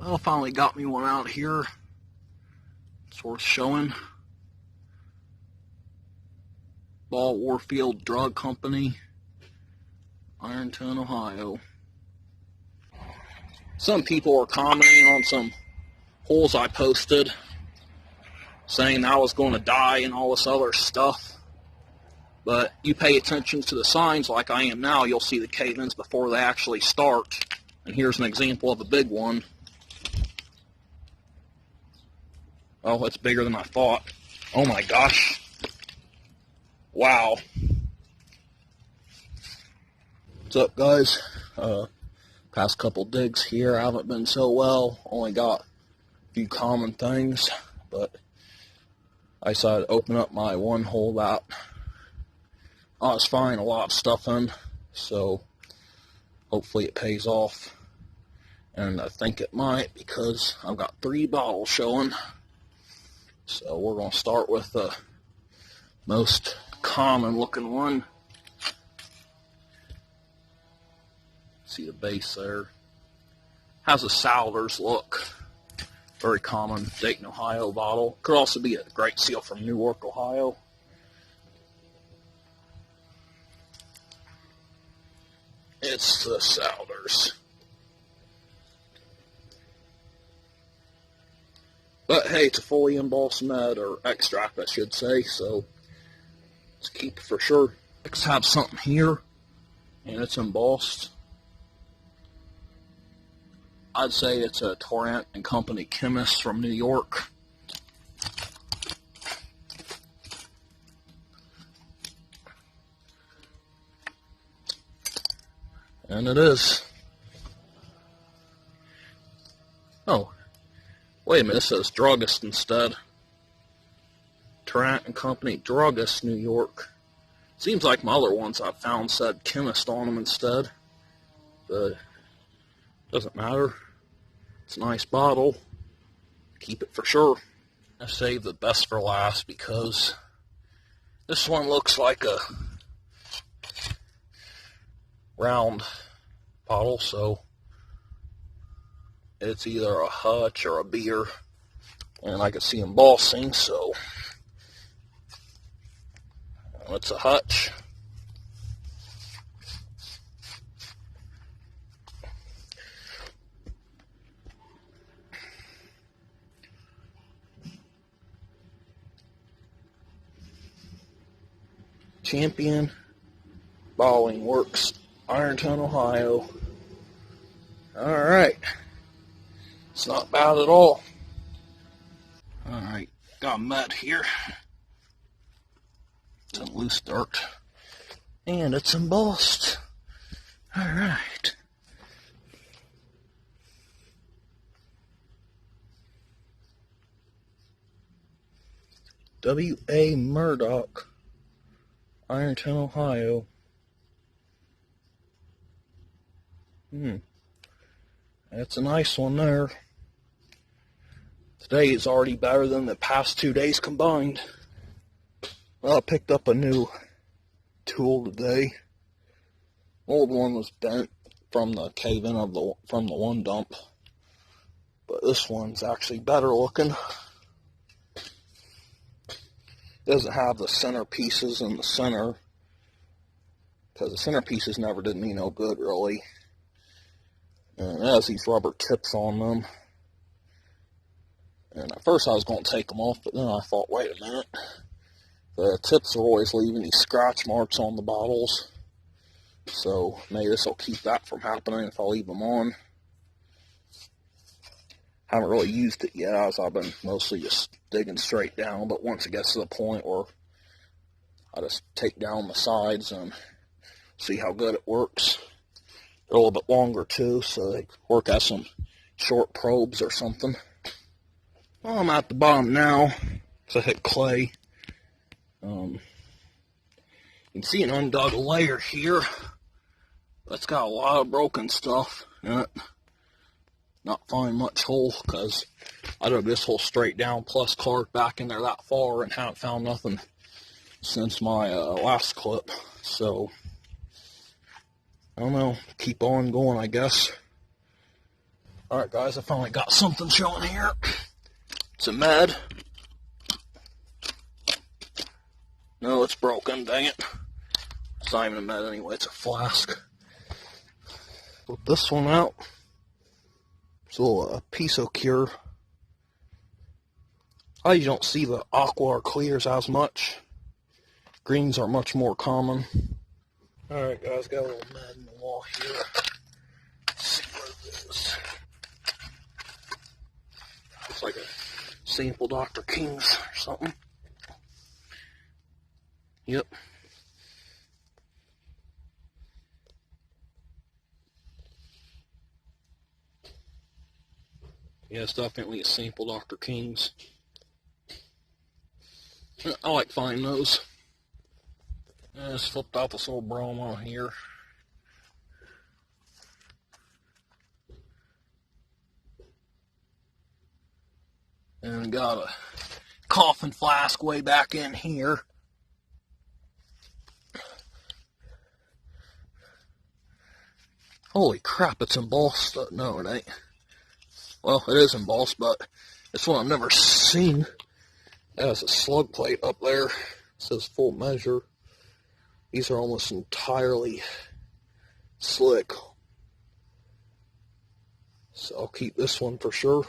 Well, finally got me one out here. It's worth showing. Ball Warfield Drug Company, Ironton, Ohio. Some people are commenting on some holes I posted, saying I was going to die and all this other stuff. But you pay attention to the signs like I am now, you'll see the cave-ins before they actually start. And here's an example of a big one. Oh, it's bigger than I thought. Oh my gosh. Wow. What's up, guys? Past couple digs here haven't been so well. Only got a few common things, but I decided to open up my one hole that I was finding a lot of stuff in, so hopefully it pays off. And I think it might, because I've got 3 bottles showing. So we're going to start with the most common looking one. See the base there. Has a Souders look. Very common Dayton, Ohio bottle. Could also be a Great Seal from Newark, Ohio. It's the Souders. But hey, it's a fully embossed med, or extract I should say, so let's keep it for sure. Let's have something here, and it's embossed. I'd say it's a Torrent and Company Chemist from New York. And it is. Oh. Wait a minute, it says Druggist instead. Torrent and Company Druggist, New York. Seems like my other ones I've found said Chemist on them instead. But doesn't matter. It's a nice bottle. Keep it for sure. I saved the best for last because this one looks like a round bottle, so it's either a Hutch or a beer, and I can see embossing, so it's a Hutch. Champion Bottling Works, Ironton, Ohio. Alright. It's not bad at all. Alright, got a med here. It's in loose dirt. And it's embossed. Alright. W.A. Murdoch, Ironton, Ohio. That's a nice one there. Today is already better than the past 2 days combined. Well, I picked up a new tool today. Old one was bent from the cave-in from the one dump. But this one's actually better looking. Doesn't have the center pieces in the center, because the center pieces never did me no good really. And it has these rubber tips on them. And at first I was going to take them off, but then I thought, wait a minute. The tips are always leaving these scratch marks on the bottles. So maybe this will keep that from happening if I leave them on. Haven't really used it yet, as I've been mostly just digging straight down. But once it gets to the point where I just take down the sides and see how good it works. They're a little bit longer too, so they work as some short probes or something. Well, I'm at the bottom now, so I hit clay. You can see an undug layer here. That's got a lot of broken stuff in it. Not find much hole, because I dug this hole straight down, plus carved back in there that far, and haven't found nothing since my last clip. So I don't know, keep on going, I guess. Alright guys, I finally got something showing here. It's a med. No, it's broken, dang it. It's not even a med anyway, it's a flask. Put this one out. It's a little Piso-Cure. I don't see the aqua or clears as much. Greens are much more common. Alright guys, got a little med in the wall here. Let's see what it is. Looks like a sample Dr. King's or something. Yep. Yeah, it's definitely a sample Dr. King's. I like finding those. I just flipped out this little bromo here. And got a coffin flask way back in here. Holy crap, it's embossed. No, it ain't. Well, it is embossed, but it's one I've never seen. It has a slug plate up there. It says full measure. These are almost entirely slick. So I'll keep this one for sure.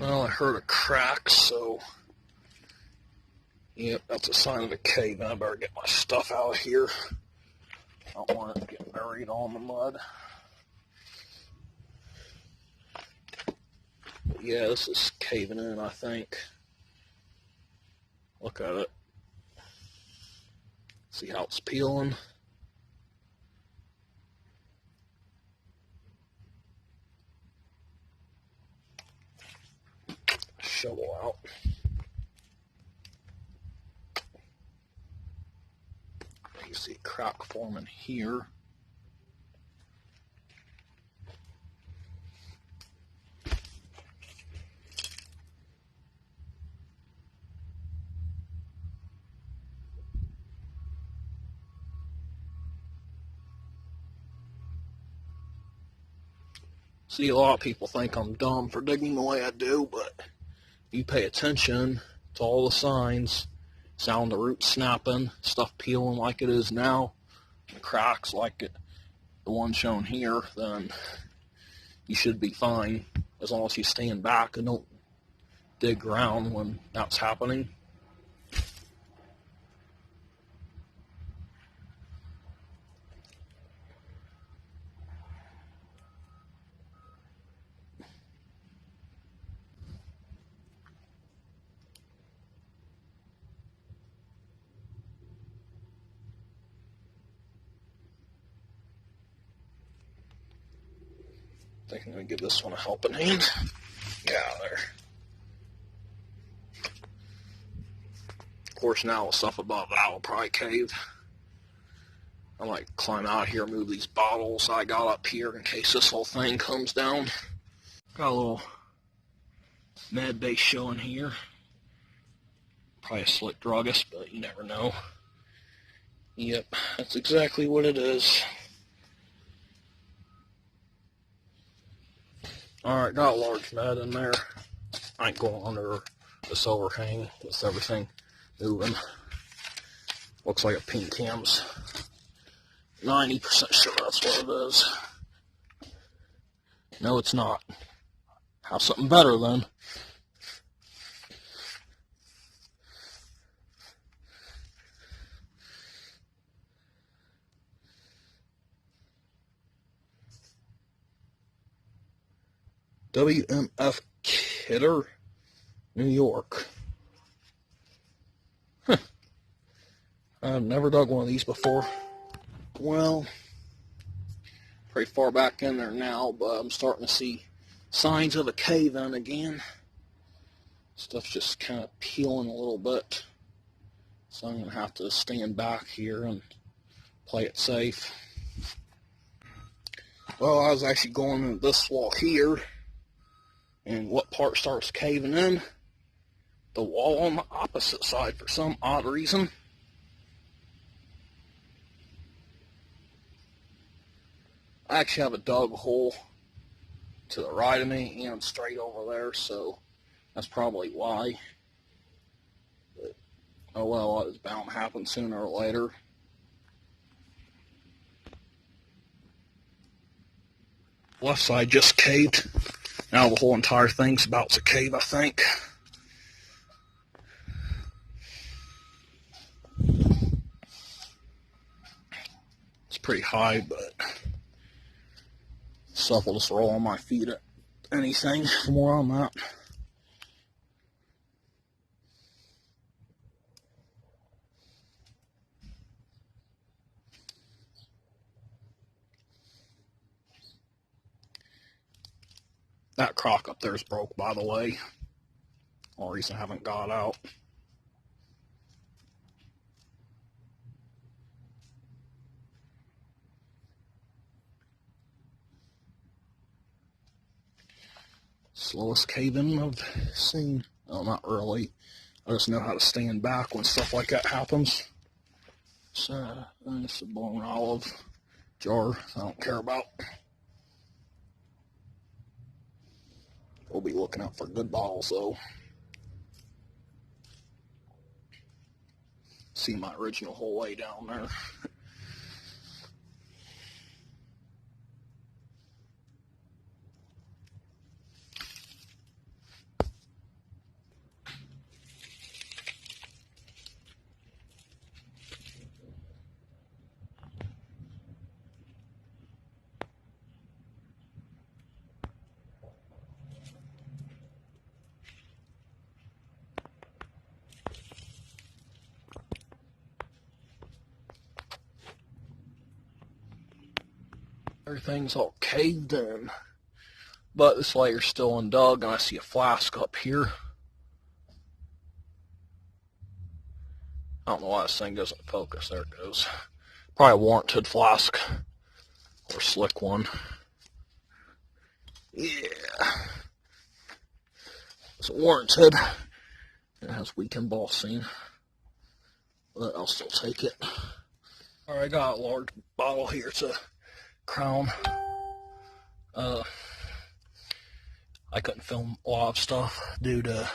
Well, I heard a crack, so yep, that's a sign of a cave, and I better get my stuff out of here. I don't want it to get buried all in the mud. But yeah, this is caving in, I think. Look at it. See how it's peeling? Shovel out. You see a crack forming here. See, a lot of people think I'm dumb for digging the way I do, but you pay attention to all the signs, sound the roots snapping, stuff peeling like it is now, the cracks like the one shown here, then you should be fine as long as you stand back and don't dig around when that's happening. I think I'm going to give this one a helping hand. Get out of there. Of course, now with stuff above that will probably cave. I might climb out here, move these bottles I got up here in case this whole thing comes down. Got a little med base showing here. Probably a slick druggist, but you never know. Yep, that's exactly what it is. Alright, got a large med in there. I ain't going under this overhang with everything moving. Looks like a pink cams. 90% sure that's what it is. No, it's not. Have something better then. WMF Kidder, New York. Huh. I've never dug one of these before. Well, pretty far back in there now, but I'm starting to see signs of a cave-in again. Stuff's just kind of peeling a little bit. So I'm going to have to stand back here and play it safe. Well, I was actually going into this wall here. And what part starts caving in? The wall on the opposite side for some odd reason. I actually have a dug hole to the right of me and straight over there, so that's probably why. But, oh well, it's bound to happen sooner or later. Left side just caved. Now the whole entire thing's about to cave, I think. It's pretty high, but stuff will just roll on my feet at anything from where I'm at. That crock up there's broke, by the way. Only reason I haven't got out. Slowest cave-in I've seen. No, not really. I just know how to stand back when stuff like that happens. So, it's a blown olive jar I don't care about. We'll be looking out for good bottles, though. See my original hole way down there. Everything's all caved in. But this layer's still undug, and I see a flask up here. I don't know why this thing doesn't focus. There it goes. Probably a warranted flask. Or slick one. Yeah. It's warranted. It has weak embossing. But I'll still take it. Alright, I got a large bottle here. It's a Crown. I couldn't film a lot of stuff due to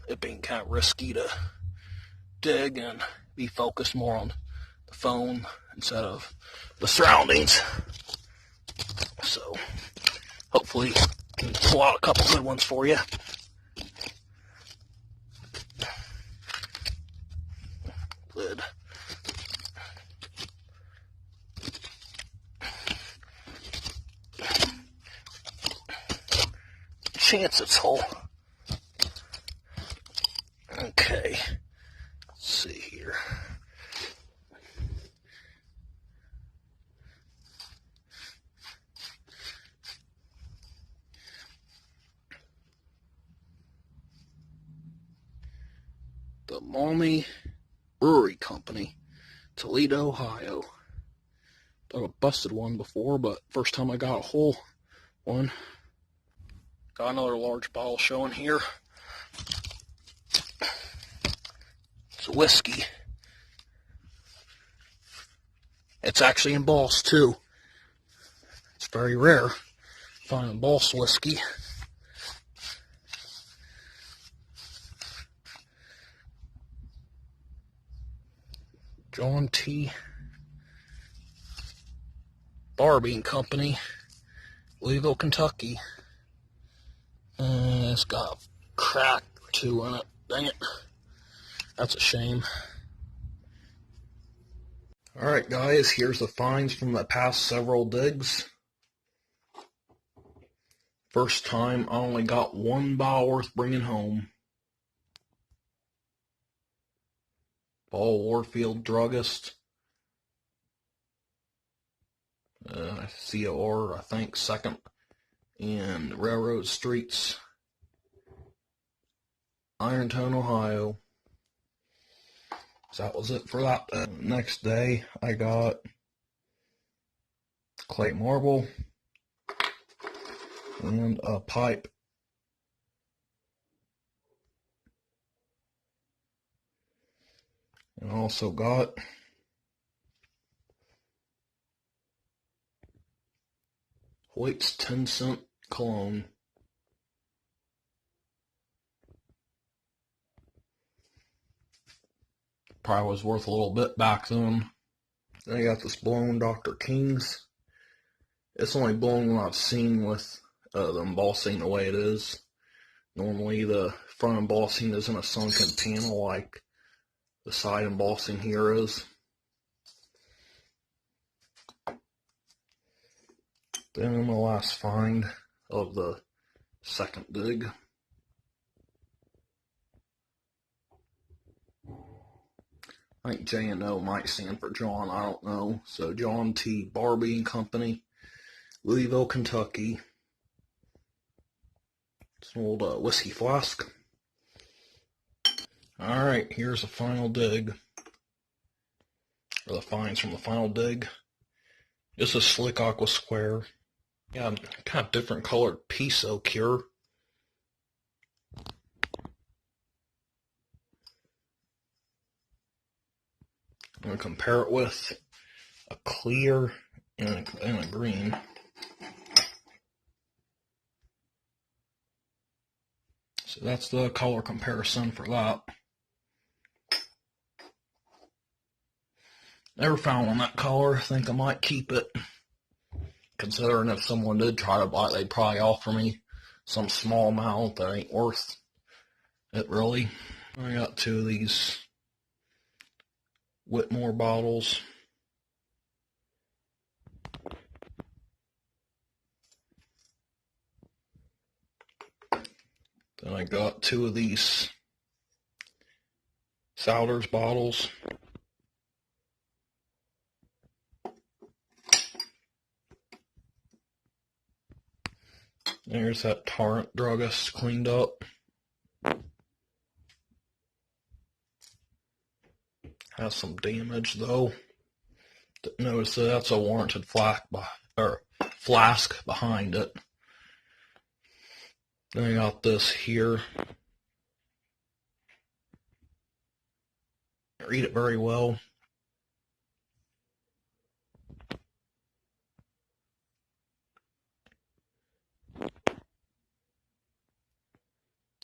it being kind of risky to dig and be focused more on the phone instead of the surroundings. So hopefully I can pull out a couple good ones for you. Lid. Chance it's whole. Okay. Let's see here. The Maumee Brewery Company, Toledo, Ohio. I've a busted one before, but first time I got a whole one. Got another large bottle showing here. It's a whiskey. It's actually embossed too. It's very rare to find embossed whiskey. John T. Barbine Company, Louisville, Kentucky. It's got a crack or two in it. Dang it. That's a shame. Alright guys, here's the finds from the past several digs. First time I only got one bottle worth bringing home. Paul Warfield Druggist. COR, I think, 2nd and Railroad Streets, Ironton, Ohio. So that was it for that. Next day, I got clay marble and a pipe. And also got Hoyt's 10-cent cologne. Probably was worth a little bit back then. Then I got this blown Dr. King's. It's only blown when I've seen with the embossing the way it is. Normally the front embossing isn't a sunken panel like the side embossing here is. Then my last find of the second dig. I think J&O might stand for John, I don't know. So John T. Barbie and Company, Louisville, Kentucky. It's an old whiskey flask. Alright, here's the final dig. Or the finds from the final dig. Just a slick aqua square. Yeah, kind of different colored piece oak here. I'm going to compare it with a clear and a green. So that's the color comparison for that. Never found one that color. I think I might keep it. Considering if someone did try to buy it, they'd probably offer me some small amount that ain't worth it really. I got two of these Whitmore bottles. Then I got two of these Souders bottles. There's that Torrent Druggist cleaned up. Has some damage though. Notice that that's a warranted flask behind it. Then I got this here. Read it very well.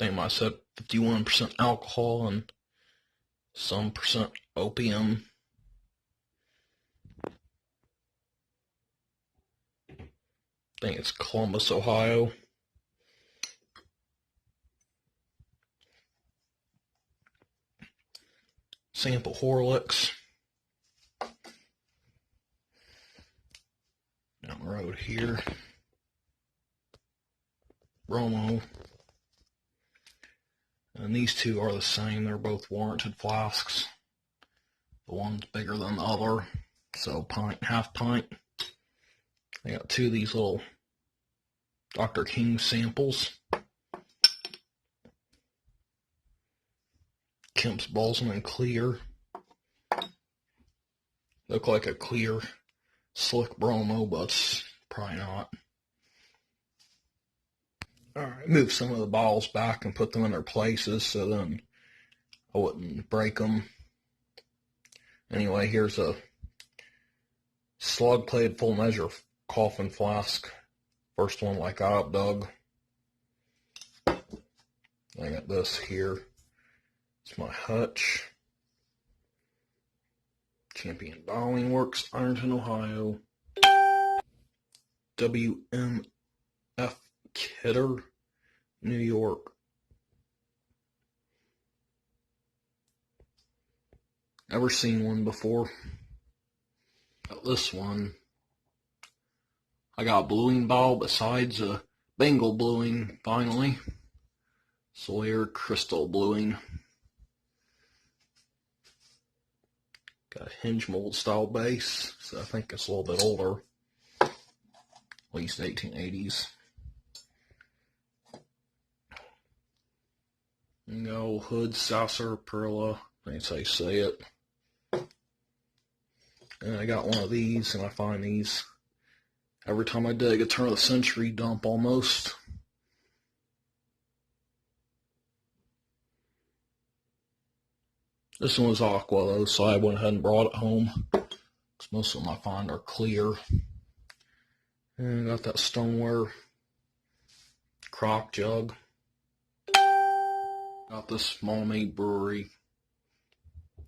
I think I said 51% alcohol and some percent opium. I think it's Columbus, Ohio. Sample Horlicks. Down the road here. Bromo. And these two are the same. They're both warranted flasks. The one's bigger than the other. So pint, half pint. I got two of these little Dr. King samples. Kemp's Balsam Clear. Look like a clear, slick bromo, but it's probably not. Alright, move some of the bottles back and put them in their places so then I wouldn't break them. Anyway, here's a slug plated full measure coffin flask. First one like I dug. I got this here. It's my hutch. Champion Bottling Works, Ironton, Ohio. WMF Kidder, New York. Never seen one before. Got this one. I got a bluing bottle besides a Bengal bluing, finally. Sawyer Crystal bluing. Got a hinge mold style base, so I think it's a little bit older. At least 1880s. No Hood Saucer Perla. That's how you say it. And I got one of these, and I find these every time I dig a turn of the century dump almost. This one was aqua though, so I went ahead and brought it home. Because most of them I find are clear. And got that stoneware crock jug. Got this Small Made Brewery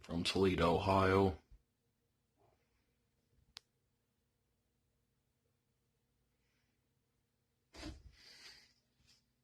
from Toledo, Ohio.